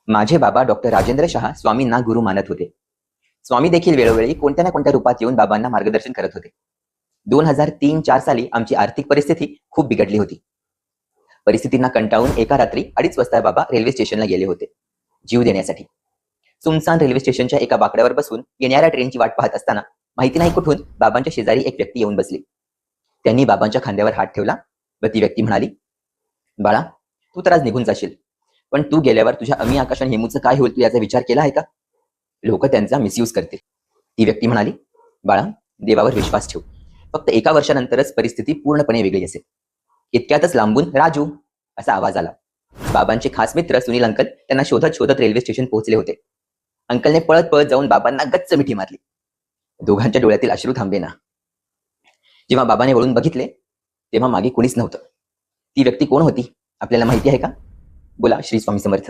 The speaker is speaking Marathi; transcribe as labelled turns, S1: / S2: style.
S1: माझे बाबा डॉक्टर राजेंद्र शहा स्वामींना गुरु मानत होते. स्वामी देखील वेळोवेळी कोणत्या ना कोणत्या रूपात येऊन बाबांना मार्गदर्शन करत होते. 2003-4 साली आमची आर्थिक परिस्थिती खूप बिघडली होती. परिस्थितींना कंटाळून एका रात्री 2:30 वाजता बाबा रेल्वे स्टेशनला गेले होते, जीव देण्यासाठी. सुनसान रेल्वे स्टेशनच्या एका बाकड्यावर बसून येणाऱ्या ट्रेनची वाट पाहत असताना माहिती नाही कुठून बाबांच्या शेजारी एक व्यक्ती येऊन बसली. त्यांनी बाबांच्या खांद्यावर हात ठेवला व ती व्यक्ती म्हणाली, "बाळा, तू तर आज निघून जाशील, पण तू गेल्यावर तुझ्या अमी आकाश आणि हेमूचं काय होईल तू याचा विचार केला आहे का? लोक त्यांचा मिसयूज करतील." ती व्यक्ती म्हणाली, "बाळा, देवावर विश्वास ठेव. फक्त 1 वर्षानंतरच परिस्थिती पूर्णपणे वेगळी असेल." इतक्यातच लांबून "राजू" असा आवाज आला. बाबांचे खास मित्र सुनील अंकल त्यांना शोधत शोधत रेल्वे स्टेशन पोहोचले होते. अंकलने पळत पळत जाऊन बाबांना गच्च मिठी मारली. दोघांच्या डोळ्यातील अश्रू थांबे ना. जेव्हा बाबाने वळून बघितले तेव्हा मागे कुणीच नव्हतं. ती व्यक्ती कोण होती आपल्याला माहिती आहे का? बोला श्री स्वामी समर्थ.